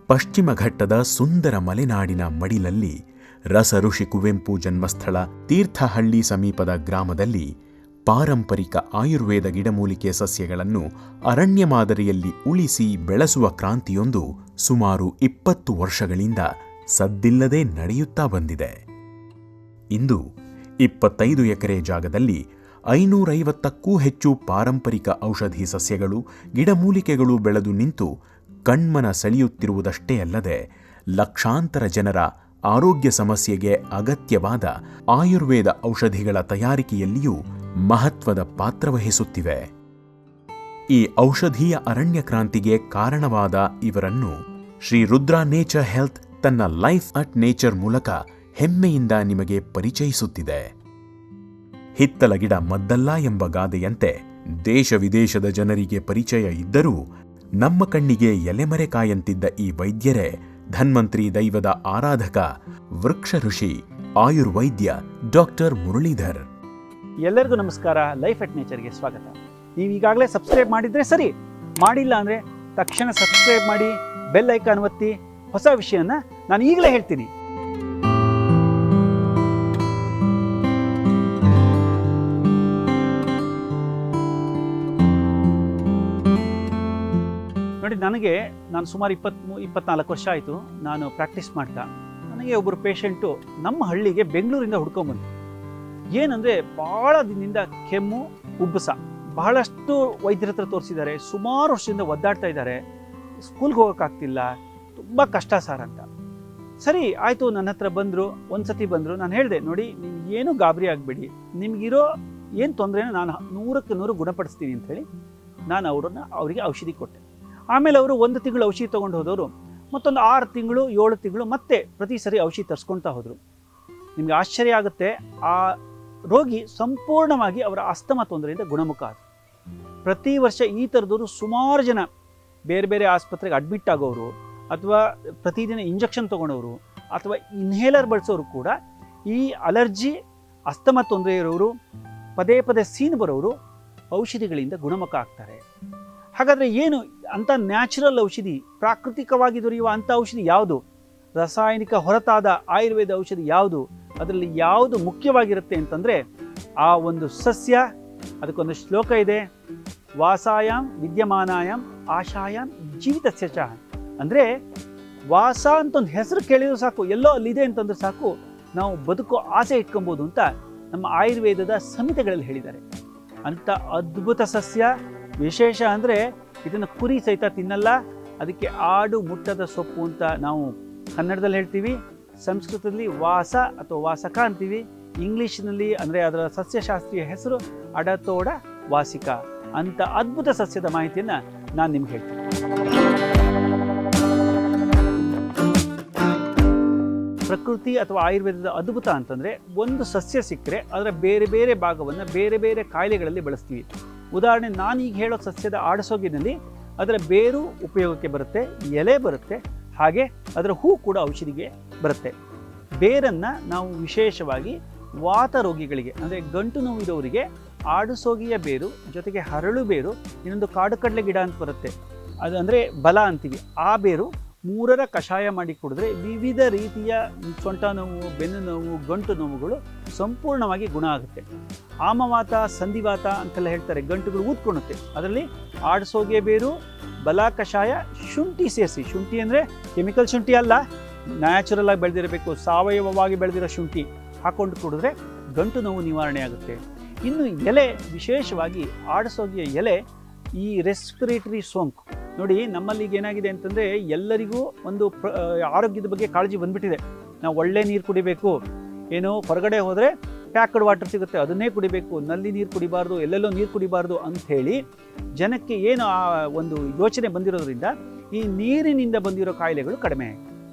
ಪಶ್ಚಿಮ ಘಟ್ಟದ ಸುಂದರ ಮಲೆನಾಡಿನ ಮಡಿಲಲ್ಲಿ ರಸಋಷಿ ಕುವೆಂಪು ಜನ್ಮಸ್ಥಳ ತೀರ್ಥಹಳ್ಳಿ ಸಮೀಪದ ಗ್ರಾಮದಲ್ಲಿ ಪಾರಂಪರಿಕ ಆಯುರ್ವೇದ ಗಿಡಮೂಲಿಕೆ ಸಸ್ಯಗಳನ್ನು ಅರಣ್ಯ ಮಾದರಿಯಲ್ಲಿ ಉಳಿಸಿ ಬೆಳೆಸುವ ಕ್ರಾಂತಿಯೊಂದು ಸುಮಾರು 20 ವರ್ಷಗಳಿಂದ ಸದ್ದಿಲ್ಲದೆ ನಡೆಯುತ್ತಾ ಬಂದಿದೆ. ಇಂದು 25 ಎಕರೆ ಜಾಗದಲ್ಲಿ 550ಕ್ಕೂ ಹೆಚ್ಚು ಪಾರಂಪರಿಕ ಔಷಧಿ ಸಸ್ಯಗಳು, ಗಿಡಮೂಲಿಕೆಗಳು ಬೆಳೆದು ನಿಂತು ಕಣ್ಮನ ಸೆಳೆಯುತ್ತಿರುವುದಷ್ಟೇ ಅಲ್ಲದೆ ಲಕ್ಷಾಂತರ ಜನರ ಆರೋಗ್ಯ ಸಮಸ್ಯೆಗೆ ಅಗತ್ಯವಾದ ಆಯುರ್ವೇದ ಔಷಧಿಗಳ ತಯಾರಿಕೆಯಲ್ಲಿಯೂ ಮಹತ್ವದ ಪಾತ್ರವಹಿಸುತ್ತಿವೆ. ಈ ಔಷಧೀಯ ಅರಣ್ಯ ಕ್ರಾಂತಿಗೆ ಕಾರಣವಾದ ಇವರನ್ನು ಶ್ರೀ ರುದ್ರ ನೇಚರ್ ಹೆಲ್ತ್ ತನ್ನ ಲೈಫ್ ಅಟ್ ನೇಚರ್ ಮೂಲಕ ಹೆಮ್ಮೆಯಿಂದ ನಿಮಗೆ ಪರಿಚಯಿಸುತ್ತಿದೆ. ಹಿತ್ತಲ ಗಿಡ ಮದ್ದಲ್ಲ ಎಂಬ ಗಾದೆಯಂತೆ ದೇಶ ವಿದೇಶದ ಜನರಿಗೆ ಪರಿಚಯ ಇದ್ದರೂ ನಮ್ಮ ಕಣ್ಣಿಗೆ ಎಲೆಮರೆಕಾಯಂತಿದ್ದ ಈ ವೈದ್ಯರೇ ಧನ್ವಂತ್ರಿ ದೈವದ ಆರಾಧಕ ವೃಕ್ಷ ಋಷಿ ಆಯುರ್ವೈದ್ಯ ಡಾಕ್ಟರ್ ಮುರಳೀಧರ್. ಎಲ್ಲರಿಗೂ ನಮಸ್ಕಾರ. ಲೈಫ್ ಅಟ್ ನೇಚರ್ಗೆ ಸ್ವಾಗತ. ನೀವು ಈಗಾಗಲೇ ಸಬ್ಸ್ಕ್ರೈಬ್ ಮಾಡಿದ್ರೆ ಸರಿ, ಮಾಡಿಲ್ಲ ಅಂದರೆ ತಕ್ಷಣ ಸಬ್ಸ್ಕ್ರೈಬ್ ಮಾಡಿ, ಬೆಲ್ ಐಕಾನ್ ಒತ್ತಿ. ಹೊಸ ವಿಷಯನ ನಾನು ಈಗಲೇ ಹೇಳ್ತೀನಿ. ನೋಡಿ, ನಾನು ಸುಮಾರು 24 ವರ್ಷ ಆಯಿತು ನಾನು ಪ್ರಾಕ್ಟೀಸ್ ಮಾಡ್ತಾ. ನನಗೆ ಒಬ್ಬರು ಪೇಷಂಟು ನಮ್ಮ ಹಳ್ಳಿಗೆ ಬೆಂಗಳೂರಿಂದ ಹುಡ್ಕೊಂಬಂದು, ಏನಂದರೆ ಭಾಳ ದಿನದಿಂದ ಕೆಮ್ಮು, ಉಬ್ಬಸ, ಬಹಳಷ್ಟು ವೈದ್ಯರ ಹತ್ರ ತೋರಿಸಿದ್ದಾರೆ, ಸುಮಾರು ವರ್ಷದಿಂದ ಒದ್ದಾಡ್ತಾ ಇದ್ದಾರೆ, ಸ್ಕೂಲ್ಗೆ ಹೋಗೋಕ್ಕಾಗ್ತಿಲ್ಲ, ತುಂಬ ಕಷ್ಟ ಸಾರ್ ಅಂತ. ಸರಿ ಆಯಿತು, ನನ್ನ ಹತ್ರ ಬಂದರು. ಒಂದು ಸತಿ ಬಂದರು, ನಾನು ಹೇಳಿದೆ, ನೋಡಿ ನಿಮಗೇನು ಗಾಬರಿ ಆಗಬೇಡಿ, ನಿಮಗಿರೋ ಏನು ತೊಂದರೆನ ನಾನು 100ಕ್ಕೆ 100 ಗುಣಪಡಿಸ್ತೀನಿ ಅಂಥೇಳಿ ನಾನು ಅವರಿಗೆ ಔಷಧಿ ಕೊಟ್ಟೆ. ಆಮೇಲೆ ಅವರು 1 ತಿಂಗಳು ಔಷಧಿ ತೊಗೊಂಡು ಹೋದವರು ಮತ್ತೊಂದು 6 ತಿಂಗಳು 7 ತಿಂಗಳು ಮತ್ತೆ ಪ್ರತಿ ಸರಿ ಔಷಧಿ ತರಿಸ್ಕೊಳ್ತಾ ಹೋದರು. ನಿಮಗೆ ಆಶ್ಚರ್ಯ ಆಗುತ್ತೆ, ಆ ರೋಗಿ ಸಂಪೂರ್ಣವಾಗಿ ಅವರ ಅಸ್ತಮ ತೊಂದರೆಯಿಂದ ಗುಣಮುಖ ಆದರು. ಪ್ರತಿ ವರ್ಷ ಈ ಥರದವರು ಸುಮಾರು ಜನ ಬೇರೆ ಬೇರೆ ಆಸ್ಪತ್ರೆಗೆ ಅಡ್ಮಿಟ್ ಆಗೋರು, ಅಥವಾ ಪ್ರತಿದಿನ ಇಂಜೆಕ್ಷನ್ ತೊಗೊಂಡವರು, ಅಥವಾ ಇನ್ಹೇಲರ್ ಬಳಸೋರು ಕೂಡ ಈ ಅಲರ್ಜಿ, ಅಸ್ತಮ ತೊಂದರೆ ಇರೋರು, ಪದೇ ಪದೇ ಸೀನು ಬರೋರು ಔಷಧಿಗಳಿಂದ ಗುಣಮುಖ ಆಗ್ತಾರೆ. ಹಾಗಾದರೆ ಏನು ಅಂಥ ನ್ಯಾಚುರಲ್ ಔಷಧಿ, ಪ್ರಾಕೃತಿಕವಾಗಿ ದೊರೆಯುವ ಅಂಥ ಔಷಧಿ ಯಾವುದು? ರಾಸಾಯನಿಕ ಹೊರತಾದ ಆಯುರ್ವೇದ ಔಷಧಿ ಯಾವುದು? ಅದರಲ್ಲಿ ಯಾವುದು ಮುಖ್ಯವಾಗಿರುತ್ತೆ ಅಂತಂದರೆ ಆ ಒಂದು ಸಸ್ಯ. ಅದಕ್ಕೊಂದು ಶ್ಲೋಕ ಇದೆ, ವಾಸಾಯಾಮ್ ವಿದ್ಯಮಾನಾಯಾಮ್ ಆಶಾಯಾಮ್ ಜೀವಿತಸ್ಯ ಚ. ಅಂದರೆ ವಾಸ ಅಂತ ಒಂದು ಹೆಸರು ಕೇಳಿದ್ರು ಸಾಕು, ಎಲ್ಲೋ ಅಲ್ಲಿದೆ ಅಂತಂದ್ರೆ ಸಾಕು, ನಾವು ಬದುಕೋ ಆಸೆ ಇಟ್ಕೊಬೋದು ಅಂತ ನಮ್ಮ ಆಯುರ್ವೇದದ ಸಂಹಿತೆಗಳಲ್ಲಿ ಹೇಳಿದ್ದಾರೆ. ಅಂಥ ಅದ್ಭುತ ಸಸ್ಯ. ವಿಶೇಷ ಅಂದರೆ ಇದನ್ನು ಕುರಿ ಸಹಿತ ತಿನ್ನಲ್ಲ. ಅದಕ್ಕೆ ಆಡು ಮುಟ್ಟದ ಸೊಪ್ಪು ಅಂತ ನಾವು ಕನ್ನಡದಲ್ಲಿ ಹೇಳ್ತೀವಿ, ಸಂಸ್ಕೃತದಲ್ಲಿ ವಾಸ ಅಥವಾ ವಾಸಕ ಅಂತೀವಿ, ಇಂಗ್ಲೀಷ್ನಲ್ಲಿ ಅಂದರೆ ಅದರ ಸಸ್ಯಶಾಸ್ತ್ರೀಯ ಹೆಸರು ಅಡತೋಡ ವಾಸಿಕ. ಅಂಥ ಅದ್ಭುತ ಸಸ್ಯದ ಮಾಹಿತಿಯನ್ನು ನಾನು ನಿಮ್ಗೆ ಹೇಳ್ತೀನಿ. ಪ್ರಕೃತಿ ಅಥವಾ ಆಯುರ್ವೇದದ ಅದ್ಭುತ ಅಂತಂದರೆ, ಒಂದು ಸಸ್ಯ ಸಿಕ್ಕರೆ ಅದರ ಬೇರೆ ಬೇರೆ ಭಾಗವನ್ನು ಬೇರೆ ಬೇರೆ ಕಾಯಿಲೆಗಳಲ್ಲಿ ಬಳಸ್ತೀವಿ. ಉದಾಹರಣೆ, ನಾನೀಗ ಹೇಳೋ ಸಸ್ಯದ ಆಡಸೋಗಿನಲ್ಲಿ ಅದರ ಬೇರು ಉಪಯೋಗಕ್ಕೆ ಬರುತ್ತೆ, ಎಲೆ ಬರುತ್ತೆ, ಹಾಗೆ ಅದರ ಹೂ ಕೂಡ ಔಷಧಿಗೆ ಬರುತ್ತೆ. ಬೇರನ್ನು ನಾವು ವಿಶೇಷವಾಗಿ ವಾತ ರೋಗಿಗಳಿಗೆ, ಅಂದರೆ ಗಂಟು ನೋವಿರೋರಿಗೆ ಆಡುಸೋಗಿಯ ಬೇರು ಜೊತೆಗೆ ಹರಳು ಬೇರು, ಇನ್ನೊಂದು ಕಾಡು ಕಡಲೆ ಗಿಡ ಅಂತ ಬರುತ್ತೆ, ಅದು ಅಂದರೆ ಬಲ ಅಂತೀವಿ, ಆ ಬೇರು 3ರ ಕಷಾಯ ಮಾಡಿ ಕುಡಿದ್ರೆ ವಿವಿಧ ರೀತಿಯ ಸೊಂಟ ನೋವು, ಬೆನ್ನು ನೋವು, ಗಂಟು ನೋವುಗಳು ಸಂಪೂರ್ಣವಾಗಿ ಗುಣ ಆಗುತ್ತೆ. ಆಮವಾತ, ಸಂಧಿವಾತ ಅಂತೆಲ್ಲ ಹೇಳ್ತಾರೆ, ಗಂಟುಗಳು ಊದ್ಕೊಳ್ಳುತ್ತೆ. ಅದರಲ್ಲಿ ಆಡ್ಸೋಗೆ ಬೇರು, ಬಲ ಕಷಾಯ, ಶುಂಠಿ ಸೇರಿಸಿ. ಶುಂಠಿ ಅಂದರೆ ಕೆಮಿಕಲ್ ಶುಂಠಿ ಅಲ್ಲ, ನ್ಯಾಚುರಲ್ ಆಗಿ ಬೆಳೆದಿರಬೇಕು, ಸಾವಯವವಾಗಿ ಬೆಳೆದಿರೋ ಶುಂಠಿ ಹಾಕೊಂಡು ಕುಡಿದ್ರೆ ಗಂಟು ನೋವು ನಿವಾರಣೆ ಆಗುತ್ತೆ. ಇನ್ನು ಎಲೆ, ವಿಶೇಷವಾಗಿ ಆಡಸೋಗಿಯ ಎಲೆ ಈ ರೆಸ್ಪಿರೇಟರಿ ಸೋಂಕು. ನೋಡಿ, ನಮ್ಮಲ್ಲಿ ಈಗ ಏನಾಗಿದೆ ಅಂತಂದರೆ ಎಲ್ಲರಿಗೂ ಒಂದು ಆರೋಗ್ಯದ ಬಗ್ಗೆ ಕಾಳಜಿ ಬಂದ್ಬಿಟ್ಟಿದೆ. ನಾವು ಒಳ್ಳೆ ನೀರು ಕುಡಿಬೇಕು, ಏನೋ ಹೊರಗಡೆ ಹೋದರೆ ಪ್ಯಾಕ್ಡ್ ವಾಟರ್ ಸಿಗುತ್ತೆ ಅದನ್ನೇ ಕುಡಿಬೇಕು, ನಲ್ಲಿ ನೀರು ಕುಡಿಬಾರ್ದು, ಎಲ್ಲೆಲ್ಲೋ ನೀರು ಕುಡಿಬಾರ್ದು ಅಂಥೇಳಿ ಜನಕ್ಕೆ ಏನು ಆ ಒಂದು ಯೋಚನೆ ಬಂದಿರೋದ್ರಿಂದ ಈ ನೀರಿನಿಂದ ಬಂದಿರೋ ಕಾಯಿಲೆಗಳು ಕಡಿಮೆ.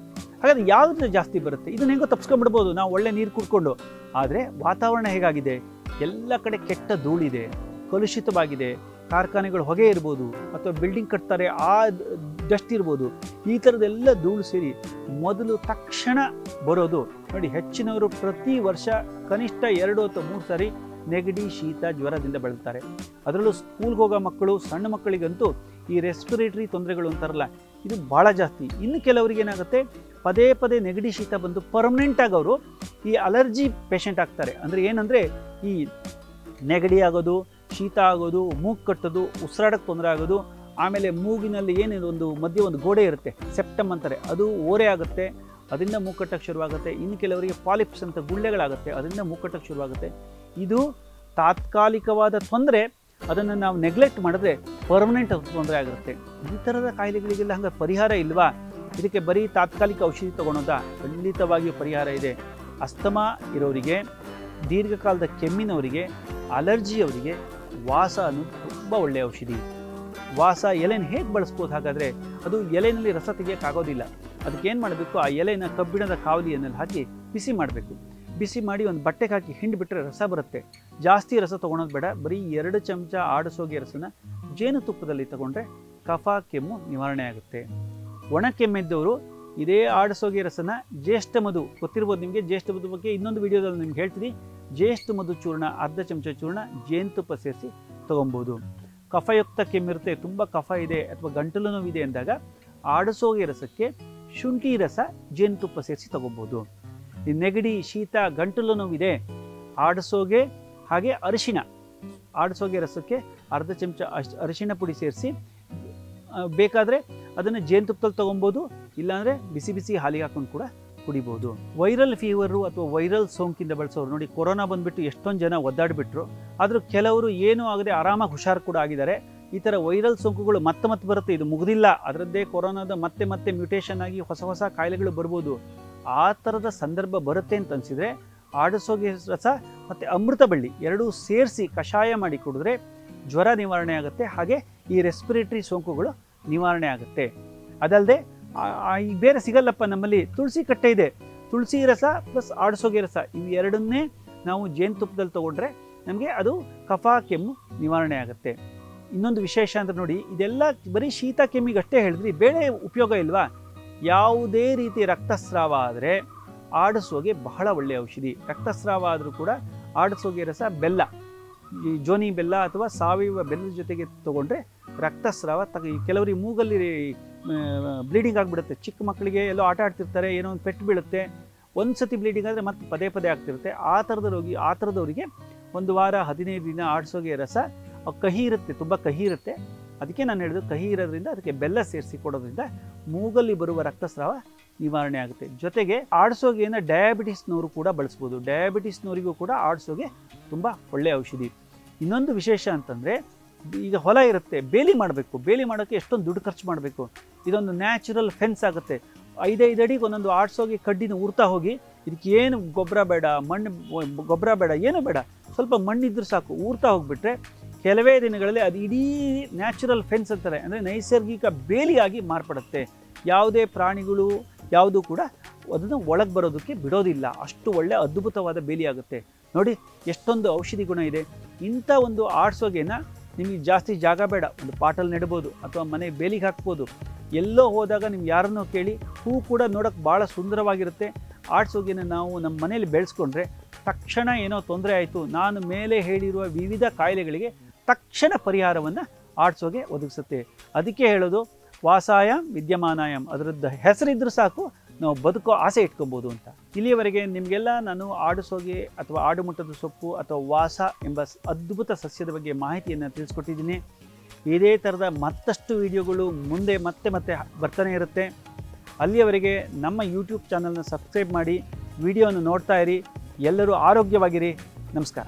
ಹಾಗಾದರೆ ಯಾವುದ್ರ ಜಾಸ್ತಿ ಬರುತ್ತೆ? ಇದನ್ನ ಹೆಂಗೋ ತಪ್ಸ್ಕೊಂಡ್ಬಿಡ್ಬೋದು ನಾವು ಒಳ್ಳೆ ನೀರು ಕುಡ್ಕೊಂಡು. ಆದರೆ ವಾತಾವರಣ ಹೇಗಾಗಿದೆ? ಎಲ್ಲ ಕಡೆ ಕೆಟ್ಟ ಧೂಳಿದೆ, ಕಲುಷಿತವಾಗಿದೆ. ಕಾರ್ಖಾನೆಗಳು ಹೊಗೆ ಇರ್ಬೋದು, ಅಥವಾ ಬಿಲ್ಡಿಂಗ್ ಕಟ್ತಾರೆ ಆ ಡಸ್ಟ್ ಇರ್ಬೋದು. ಈ ಥರದ್ದೆಲ್ಲ ಧೂಳು ಸೇರಿ ಮೊದಲು ತಕ್ಷಣ ಬರೋದು ನೋಡಿ, ಹೆಚ್ಚಿನವರು ಪ್ರತಿ ವರ್ಷ ಕನಿಷ್ಠ 2 ಅಥವಾ 3 ಸಾರಿ ನೆಗಡಿ, ಶೀತ, ಜ್ವರದಿಂದ ಬಳಲ್ತಾರೆ. ಅದರಲ್ಲೂ ಸ್ಕೂಲ್ಗೆ ಹೋಗೋ ಮಕ್ಕಳು, ಸಣ್ಣ ಮಕ್ಕಳಿಗಂತೂ ಈ ರೆಸ್ಪಿರೇಟರಿ ತೊಂದರೆಗಳು ಅಂತಾರಲ್ಲ, ಇದು ಭಾಳ ಜಾಸ್ತಿ. ಇನ್ನು ಕೆಲವರಿಗೆ ಏನಾಗುತ್ತೆ, ಪದೇ ಪದೇ ನೆಗಡಿ ಶೀತ ಬಂದು ಪರ್ಮನೆಂಟಾಗಿ ಅವರು ಈ ಅಲರ್ಜಿ ಪೇಷಂಟ್ ಆಗ್ತಾರೆ. ಅಂದರೆ ಏನಂದರೆ ಈ ನೆಗಡಿ ಆಗೋದು, ಶೀತ ಆಗೋದು, ಮೂಗು ಕಟ್ಟೋದು, ಉಸಿರಾಡಕ್ಕೆ ತೊಂದರೆ ಆಗೋದು, ಆಮೇಲೆ ಮೂಗಿನಲ್ಲಿ ಏನಿದೆ ಮಧ್ಯೆ ಒಂದು ಗೋಡೆ ಇರುತ್ತೆ, ಸೆಪ್ಟಮ್ ಅಂತಾರೆ, ಅದು ಓರೆ ಆಗುತ್ತೆ, ಅದರಿಂದ ಮೂಗು ಕಟ್ಟಕ್ಕೆ ಶುರುವಾಗುತ್ತೆ. ಇನ್ನು ಕೆಲವರಿಗೆ ಪಾಲಿಪ್ಸ್ ಅಂತ ಗುಳ್ಳೆಗಳಾಗುತ್ತೆ, ಅದರಿಂದ ಮೂಗು ಕಟ್ಟಕ್ಕೆ ಶುರುವಾಗುತ್ತೆ. ಇದು ತಾತ್ಕಾಲಿಕವಾದ ತೊಂದರೆ. ಅದನ್ನು ನಾವು ನೆಗ್ಲೆಕ್ಟ್ ಮಾಡಿದ್ರೆ ಪರ್ಮನೆಂಟ್ ತೊಂದರೆ ಆಗಿರುತ್ತೆ. ಈ ಥರದ ಕಾಯಿಲೆಗಳಿಗೆಲ್ಲ ಹಂಗೆ ಪರಿಹಾರ ಇಲ್ವಾ? ಇದಕ್ಕೆ ಬರೀ ತಾತ್ಕಾಲಿಕ ಔಷಧಿ ತೊಗೊಳೋದಾ? ಖಂಡಿತವಾಗಿಯೂ ಪರಿಹಾರ ಇದೆ. ಅಸ್ತಮಾ ಇರೋರಿಗೆ, ದೀರ್ಘಕಾಲದ ಕೆಮ್ಮಿನವರಿಗೆ, ಅಲರ್ಜಿಯವರಿಗೆ ವಾಸ ಅನ್ನೋದು ತುಂಬ ಒಳ್ಳೆಯ ಔಷಧಿ. ವಾಸ ಎಲೆನ ಹೇಗೆ ಬಳಸ್ಬೋದು? ಹಾಗಾದರೆ ಅದು ಎಲೆಯಲ್ಲಿ ರಸ ತೆಗಿಯೋಕ್ಕಾಗೋದಿಲ್ಲ. ಅದಕ್ಕೇನು ಮಾಡಬೇಕು, ಆ ಎಲೆನ ಕಬ್ಬಿಣದ ಕಾವಲಿಯಲ್ಲಿ ಹಾಕಿ ಬಿಸಿ ಮಾಡಬೇಕು. ಬಿಸಿ ಮಾಡಿ ಒಂದು ಬಟ್ಟೆಗೆ ಹಾಕಿ ಹಿಂಡಿಬಿಟ್ರೆ ರಸ ಬರುತ್ತೆ. ಜಾಸ್ತಿ ರಸ ತೊಗೊಳೋದು ಬೇಡ. ಬರೀ 2 ಚಮಚ ಆಡಸೋಗೆ ರಸನ ಜೇನುತುಪ್ಪದಲ್ಲಿ ತಗೊಂಡ್ರೆ ಕಫ ಕೆಮ್ಮು ನಿವಾರಣೆ ಆಗುತ್ತೆ. ಒಣ ಕೆಮ್ಮಿದ್ದವರು ಇದೇ ಆಡಸೋಗೆ ರಸನ ಜ್ಯೇಷ್ಠ ಮಧು, ಗೊತ್ತಿರ್ಬೋದು ನಿಮಗೆ, ಜ್ಯೇಷ್ಠ ಮಧು ಬಗ್ಗೆ ಇನ್ನೊಂದು ವಿಡಿಯೋದಲ್ಲಿ ನಿಮ್ಗೆ ಹೇಳ್ತೀನಿ. ಜ್ಯೇಷ್ಠ ಮಧು ಚೂರ್ಣ, ಅರ್ಧ ಚಮಚ ಚೂರ್ಣ ಜೇನುತುಪ್ಪ ಸೇರಿಸಿ ತೊಗೊಬೋದು. ಕಫಯುಕ್ತ ಕೆಮ್ಮಿರುತ್ತೆ, ತುಂಬ ಕಫ ಇದೆ ಅಥವಾ ಗಂಟಲು ನೋವಿದೆ ಅಂದಾಗ ಆಡಸೋಗೆ ರಸಕ್ಕೆ ಶುಂಠಿ ರಸ, ಜೇನುತುಪ್ಪ ಸೇರಿಸಿ ತಗೋಬೋದು. ಈ ನೆಗಡಿ, ಶೀತ, ಗಂಟಲು ನೋವಿದೆ, ಆಡಸೋಗೆ ಹಾಗೆ ಅರಿಶಿಣ, ಆಡಸೋಗೆ ರಸಕ್ಕೆ ಅರ್ಧ ಚಮಚ ಅರಿಶಿಣ ಪುಡಿ ಸೇರಿಸಿ ಬೇಕಾದರೆ ಅದನ್ನು ಜೇನುತುಪ್ಪದಲ್ಲಿ ತೊಗೊಬೋದು, ಇಲ್ಲಾಂದರೆ ಬಿಸಿ ಬಿಸಿ ಹಾಲಿಗೆ ಹಾಕೊಂಡು ಕೂಡ ಕುಡಿಬೋದು. ವೈರಲ್ ಫೀವರು ಅಥವಾ ವೈರಲ್ ಸೋಂಕಿಂದ ಬಳಸೋರು ನೋಡಿ, ಕೊರೋನಾ ಬಂದುಬಿಟ್ಟು ಎಷ್ಟೊಂದು ಜನ ಒದ್ದಾಡಿಬಿಟ್ರು. ಆದರೂ ಕೆಲವರು ಏನೂ ಆಗದೆ ಆರಾಮಾಗಿ ಹುಷಾರು ಕೂಡ ಆಗಿದ್ದಾರೆ. ಈ ಥರ ವೈರಲ್ ಸೋಂಕುಗಳು ಮತ್ತೆ ಬರುತ್ತೆ, ಇದು ಮುಗಿದಿಲ್ಲ, ಅದರದ್ದೇ ಕೊರೋನಾದ ಮತ್ತೆ ಮ್ಯೂಟೇಷನ್ ಆಗಿ ಹೊಸ ಕಾಯಿಲೆಗಳು ಬರ್ಬೋದು. ಆ ಥರದ ಸಂದರ್ಭ ಬರುತ್ತೆ ಅಂತ ಅನಿಸಿದರೆ ಆಡಸೋಗೆ ರಸ ಮತ್ತು ಅಮೃತ ಬಳ್ಳಿ ಎರಡೂ ಸೇರಿಸಿ ಕಷಾಯ ಮಾಡಿ ಕುಡಿದ್ರೆ ಜ್ವರ ನಿವಾರಣೆ ಆಗುತ್ತೆ, ಹಾಗೆ ಈ ರೆಸ್ಪಿರೇಟರಿ ಸೋಂಕುಗಳು ನಿವಾರಣೆ ಆಗುತ್ತೆ. ಅದಲ್ಲದೆ ಬೇರೆ ಸಿಗಲ್ಲಪ್ಪ ನಮ್ಮಲ್ಲಿ, ತುಳಸಿ ಕಟ್ಟೆ ಇದೆ, ತುಳಸಿ ರಸ ಪ್ಲಸ್ ಆಡಸೋಗೆ ರಸ ಇವು ಎರಡನ್ನೇ ನಾವು ಜೇನುತುಪ್ಪದಲ್ಲಿ ತೊಗೊಂಡ್ರೆ ನಮಗೆ ಅದು ಕಫ ಕೆಮ್ಮು ನಿವಾರಣೆ ಆಗುತ್ತೆ. ಇನ್ನೊಂದು ವಿಶೇಷ ಅಂದರೆ ನೋಡಿ, ಇದೆಲ್ಲ ಬರೀ ಶೀತ ಕೆಮ್ಮಿಗೆ ಅಷ್ಟೇ ಹೇಳಿದ್ರಿ, ಬೇರೆ ಉಪಯೋಗ ಇಲ್ವಾ? ಯಾವುದೇ ರೀತಿ ರಕ್ತಸ್ರಾವ ಆದರೆ ಆಡಸೋಗೆ ಬಹಳ ಒಳ್ಳೆಯ ಔಷಧಿ. ರಕ್ತಸ್ರಾವ ಆದರೂ ಕೂಡ ಆಡಸೋಗೆ ರಸ, ಬೆಲ್ಲ, ಈ ಜೋನಿ ಬೆಲ್ಲ ಅಥವಾ ಸಾವಯವ ಬೆಲ್ಲದ ಜೊತೆಗೆ ತೊಗೊಂಡ್ರೆ ರಕ್ತಸ್ರಾವ ಕೆಲವರಿಗೆ ಮೂಗಲ್ಲಿ ಬ್ಲೀಡಿಂಗ್ ಆಗಿಬಿಡುತ್ತೆ. ಚಿಕ್ಕ ಮಕ್ಕಳಿಗೆ ಎಲ್ಲೋ ಆಟ ಆಡ್ತಿರ್ತಾರೆ, ಏನೋ ಒಂದು ಪೆಟ್ಟು ಬೀಳುತ್ತೆ, ಒಂದು ಸತಿ ಬ್ಲೀಡಿಂಗ್ ಆದರೆ ಮತ್ತೆ ಪದೇ ಆಗ್ತಿರುತ್ತೆ. ಆ ಥರದವರಿಗೆ 1 ವಾರ 15 ದಿನ ಆಡಸೋಗೆ ರಸ ಕಹಿ ಇರುತ್ತೆ, ತುಂಬ ಕಹಿ ಇರುತ್ತೆ. ಅದಕ್ಕೆ ನಾನು ಹೇಳಿದ್ದು, ಕಹಿ ಇರೋದ್ರಿಂದ ಅದಕ್ಕೆ ಬೆಲ್ಲ ಸೇರಿಸಿ ಕೊಡೋದ್ರಿಂದ ಮೂಗಲ್ಲಿ ಬರುವ ರಕ್ತಸ್ರಾವ ನಿವಾರಣೆ ಆಗುತ್ತೆ. ಜೊತೆಗೆ ಆಡಸೋಗೆಯನ್ನು ಡಯಾಬಿಟಿಸ್ನವರು ಕೂಡ ಬಳಸ್ಬೋದು. ಡಯಾಬಿಟಿಸ್ನವರಿಗೂ ಕೂಡ ಆಡಸೋಗೆ ತುಂಬ ಒಳ್ಳೆಯ ಔಷಧಿ. ಇನ್ನೊಂದು ವಿಶೇಷ ಅಂತಂದರೆ, ಈಗ ಹೊಲ ಇರುತ್ತೆ, ಬೇಲಿ ಮಾಡಬೇಕು. ಬೇಲಿ ಮಾಡೋಕ್ಕೆ ಎಷ್ಟೊಂದು ದುಡ್ಡು ಖರ್ಚು ಮಾಡಬೇಕು. ಇದೊಂದು ನ್ಯಾಚುರಲ್ ಫೆನ್ಸ್ ಆಗುತ್ತೆ. 5 ಅಡಿಗೆ ಒಂದೊಂದು ಆಡಸೋಗೆ ಕಡ್ಡಿನ ಉರ್ತಾ ಹೋಗಿ, ಇದಕ್ಕೆ ಏನು ಗೊಬ್ಬರ ಬೇಡ, ಗೊಬ್ಬರ ಬೇಡ, ಏನೂ ಬೇಡ, ಸ್ವಲ್ಪ ಮಣ್ಣಿದ್ರೂ ಸಾಕು, ಊರ್ತಾ ಹೋಗಿಬಿಟ್ರೆ ಕೆಲವೇ ದಿನಗಳಲ್ಲಿ ಅದು ಇಡೀ ನ್ಯಾಚುರಲ್ ಫೆನ್ಸ್ ಅಂತಾರೆ, ಅಂದರೆ ನೈಸರ್ಗಿಕ ಬೇಲಿಯಾಗಿ ಮಾರ್ಪಡುತ್ತೆ. ಯಾವುದೇ ಪ್ರಾಣಿಗಳು ಯಾವುದೂ ಕೂಡ ಅದನ್ನು ಒಳಗೆ ಬರೋದಕ್ಕೆ ಬಿಡೋದಿಲ್ಲ. ಅಷ್ಟು ಒಳ್ಳೆ ಅದ್ಭುತವಾದ ಬೇಲಿ ಆಗುತ್ತೆ. ನೋಡಿ ಎಷ್ಟೊಂದು ಔಷಧಿ ಗುಣ ಇದೆ. ಇಂಥ ಒಂದು ಆಡ್ಸೋಗೆನ ನಿಮಗೆ ಜಾಸ್ತಿ ಜಾಗ ಬೇಡ, ಒಂದು ಪಾಟಲ್ಲಿ ನೆಡ್ಬೋದು ಅಥವಾ ಮನೆ ಬೇಲಿಗೆ ಹಾಕ್ಬೋದು. ಎಲ್ಲೋ ಹೋದಾಗ ನೀವು ಯಾರನ್ನೋ ಕೇಳಿ, ಹೂ ಕೂಡ ನೋಡೋಕ್ಕೆ ಭಾಳ ಸುಂದರವಾಗಿರುತ್ತೆ. ಆಡ್ಸೋಗೆನ ನಾವು ನಮ್ಮ ಮನೇಲಿ ಬೆಳೆಸ್ಕೊಂಡ್ರೆ ತಕ್ಷಣ ಏನೋ ತೊಂದರೆ ಆಯಿತು, ನಾನು ಮೇಲೆ ಹೇಳಿರುವ ವಿವಿಧ ಕಾಯಿಲೆಗಳಿಗೆ ತಕ್ಷಣ ಪರಿಹಾರವನ್ನು ಆಡ್ಸೋಗೆ ಒದಗಿಸುತ್ತೆ. ಅದಕ್ಕೆ ಹೇಳೋದು ವಾಸಾಯಂ ವಿದ್ಯಮಾನಾಯಂ, ಅದರದ್ದು ಹೆಸರಿದ್ರೂ ಸಾಕು ನಾವು ಬದುಕೋ ಆಸೆ ಇಟ್ಕೊಬೋದು ಅಂತ. ಇಲ್ಲಿಯವರೆಗೆ ನಿಮಗೆಲ್ಲ ನಾನು ಆಡಸೋಗೆ ಅಥವಾ ಆಡುಮುಟ್ಟದ ಸೊಪ್ಪು ಅಥವಾ ವಾಸ ಎಂಬ ಅದ್ಭುತ ಸಸ್ಯದ ಬಗ್ಗೆ ಮಾಹಿತಿಯನ್ನು ತಿಳಿಸ್ಕೊಟ್ಟಿದ್ದೀನಿ. ಇದೇ ಥರದ ಮತ್ತಷ್ಟು ವಿಡಿಯೋಗಳು ಮುಂದೆ ಮತ್ತೆ ಬರ್ತಾನೆ ಇರುತ್ತೆ. ಅಲ್ಲಿಯವರೆಗೆ ನಮ್ಮ ಯೂಟ್ಯೂಬ್ ಚಾನಲ್ನ ಸಬ್ಸ್ಕ್ರೈಬ್ ಮಾಡಿ, ವಿಡಿಯೋನ ನೋಡ್ತಾ ಇರಿ. ಎಲ್ಲರೂ ಆರೋಗ್ಯವಾಗಿರಿ. ನಮಸ್ಕಾರ.